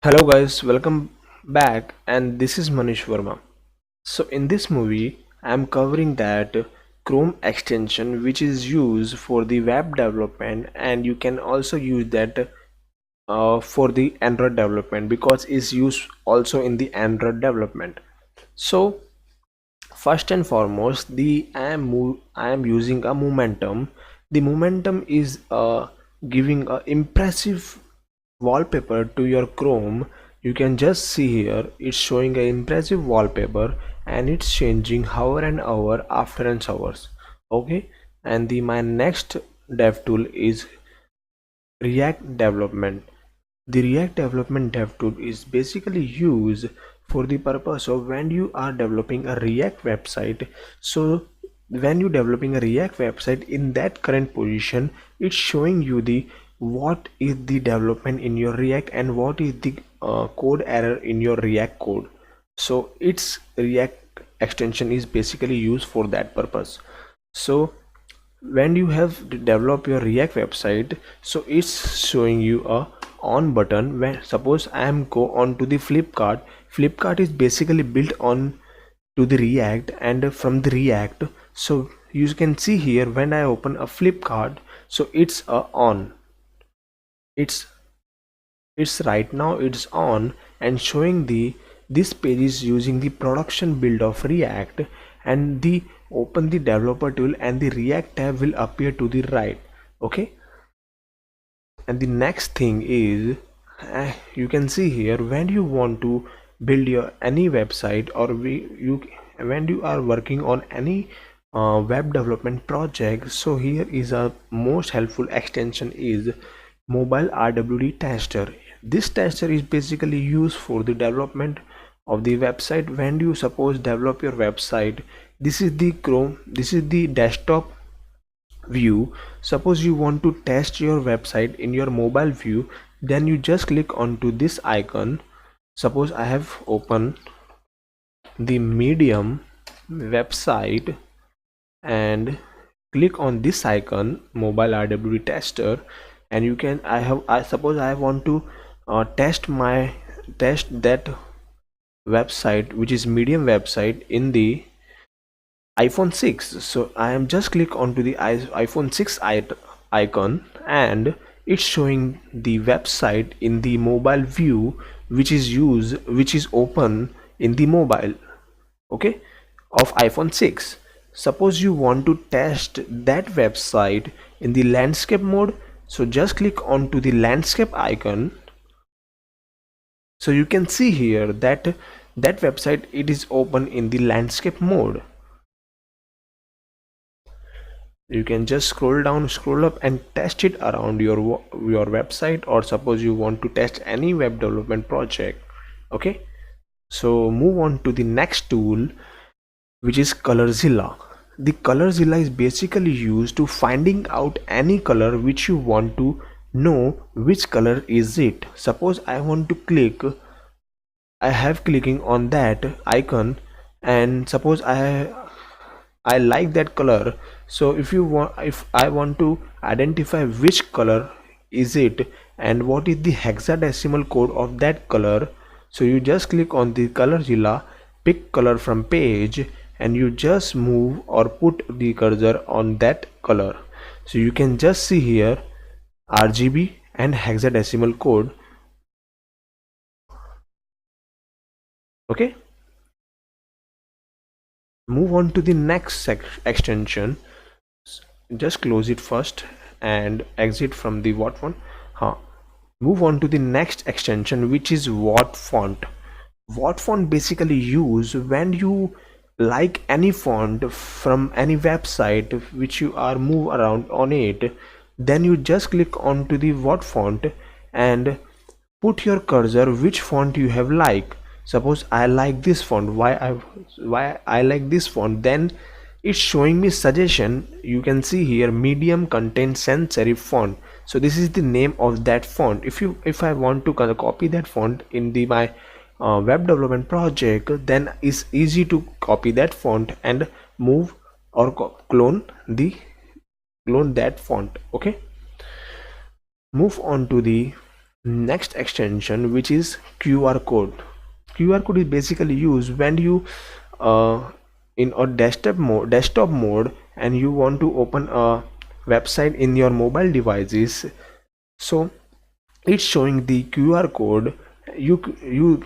Hello guys, welcome back and this is Manish Verma. So in this movie, I am covering that Chrome extension which is used for the web development, and you can also use that for the Android development because it's used also in the Android development. So first and foremost, I am using a momentum. The momentum is giving a impressive wallpaper to your Chrome. You can just see here it's showing an impressive wallpaper, and it's changing hour and hour after an hours. Okay, and the my next dev tool is React development. The React development dev tool is basically used for the purpose of when you are developing a React website. So when you developing a React website in that current position, it's showing you the what is the development in your React and what is the code error in your React code. So its React extension is basically used for that purpose. So when you have developed your React website, so it's showing you a on button. When suppose I am go on to the Flipkart is basically built on to the React, and from the React, so you can see here when I open a Flipkart, so it's on, it's right now it's on and showing the this page is using the production build of React, and the open the developer tool and the React tab will appear to the right. Okay, and the next thing is you can see here when you want to build your any website, or you when you are working on any web development project, so here is a most helpful extension is mobile RWD tester. This tester is basically used for the development of the website. When you suppose develop your website, this is the Chrome, this is the desktop view. Suppose you want to test your website in your mobile view, then you just click onto this icon. Suppose I have opened the Medium website and click on this icon mobile RWD tester, and you can I suppose I want to test that website which is Medium website in the iPhone 6. So I am just click onto the iPhone 6 icon, and it's showing the website in the mobile view which is open in the mobile, okay, of iPhone 6. Suppose you want to test that website in the landscape mode, so just click onto the landscape icon. So you can see here that that website it is open in the landscape mode. You can just scroll down, scroll up and test it around your website, or suppose you want to test any web development project. Okay, so move on to the next tool, which is Colorzilla. The Colorzilla is basically used to finding out any color which you want to know which color is it. Suppose I want to click, I have clicking on that icon, and suppose I like that color. So if I want to identify which color is it and what is the hexadecimal code of that color, so you just click on the Colorzilla, pick color from page, and you just move or put the cursor on that color. So you can just see here RGB and hexadecimal code. Okay, move on to the next extension. Just close it first and exit from the what one. Move on to the next extension, which is what font. What font basically use when you like any font from any website which you are move around on it, then you just click on to the what font and put your cursor which font you have like. Suppose I like this font, why I like this font, then it's showing me suggestion. You can see here medium content sans serif font. So this is the name of that font. If I want to copy that font in the my web development project, then it's easy to copy that font and move or clone that font. Okay, move on to the next extension, which is QR code. QR code is basically used when you in a desktop mode and you want to open a website in your mobile devices. So it's showing the QR code. You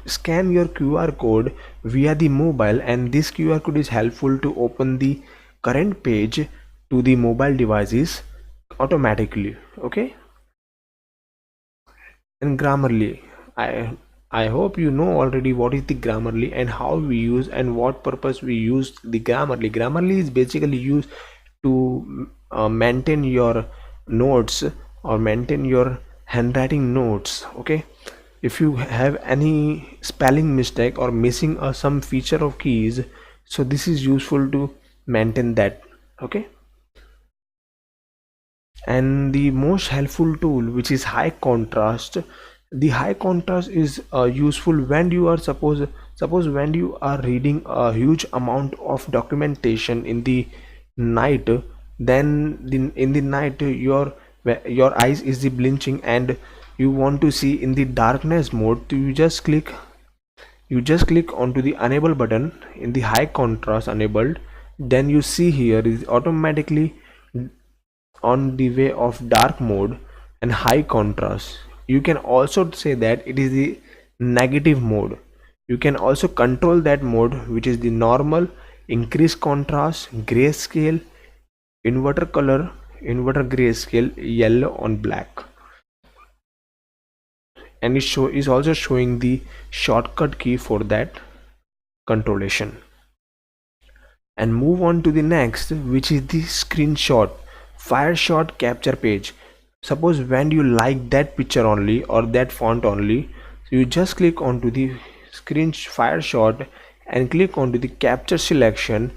scan your QR code via the mobile, and this QR code is helpful to open the current page to the mobile devices automatically. Okay. And Grammarly, I hope you know already what is the Grammarly and how we use and what purpose we use the Grammarly. Grammarly is basically used to maintain your notes or maintain your handwriting notes. Okay, if you have any spelling mistake or missing some feature of keys, so this is useful to maintain that. Okay. And the most helpful tool, which is high contrast. The high contrast is useful when you are suppose when you are reading a huge amount of documentation in the night. Then in the night your eyes is the blinking and you want to see in the darkness mode. So you just click onto the enable button in the high contrast enabled. Then you see here is automatically on the way of dark mode and high contrast. You can also say that it is the negative mode. You can also control that mode, which is the normal, increase contrast, grayscale, inverter color, inverter grayscale, yellow on black. And it is also showing the shortcut key for that controlation. And move on to the next, which is the screenshot fire shot capture page. Suppose when you like that picture only or that font only, so you just click onto the screen fire shot and click onto the capture selection,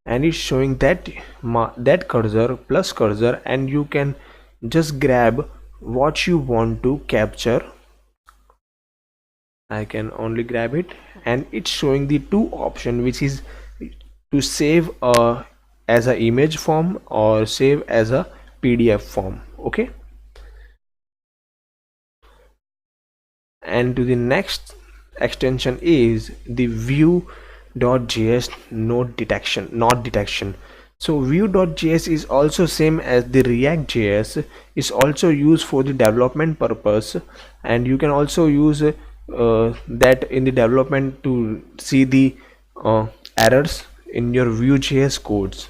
and it's showing that that cursor plus cursor, and you can just grab what you want to capture. I can only grab it, and it's showing the two option, which is to save as a image form or save as a PDF form. Okay. And to the next extension is the view.js not detection. So view.js is also same as the react.js, is also used for the development purpose, and you can also use that in the development to see the errors in your vue.js codes.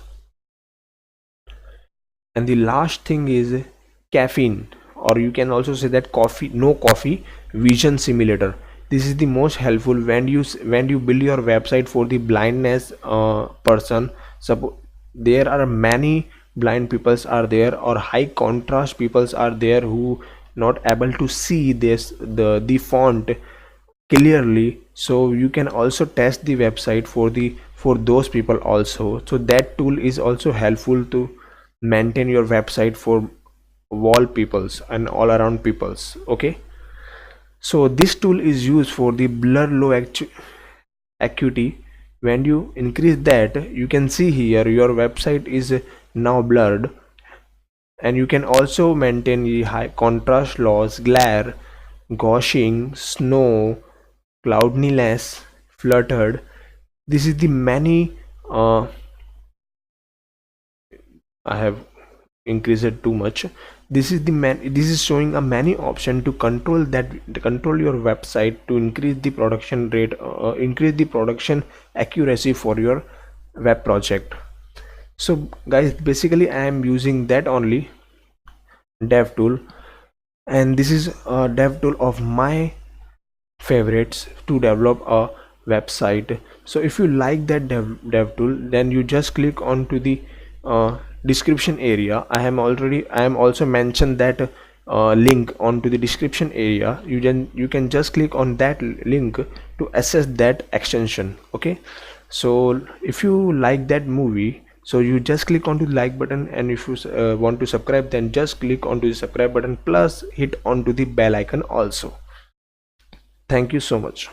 And the last thing is caffeine, or you can also say that coffee vision simulator. This is the most helpful when you build your website for the blindness person. Suppose there are many blind peoples are there, or high contrast peoples are there who not able to see the font clearly. So you can also test the website for those people also. So that tool is also helpful to maintain your website for wall peoples and all around peoples. Okay, so this tool is used for the blur low acuity. When you increase that, you can see here your website is now blurred. And you can also maintain the high contrast loss, glare, gauching, snow, cloudiness, fluttered. This is the many I have increased it too much. This is showing a many option to control your website to increase the production rate, increase the production accuracy for your web project. So guys, basically I am using that only dev tool, and this is a dev tool of my favorites to develop a website. So if you like that dev tool, then you just click onto the description area. I am also mentioned that link onto the description area. You can just click on that link to access that extension. Okay, so if you like that movie, so you just click onto the like button, and if you want to subscribe, then just click onto the subscribe button plus hit onto the bell icon also. Thank you so much.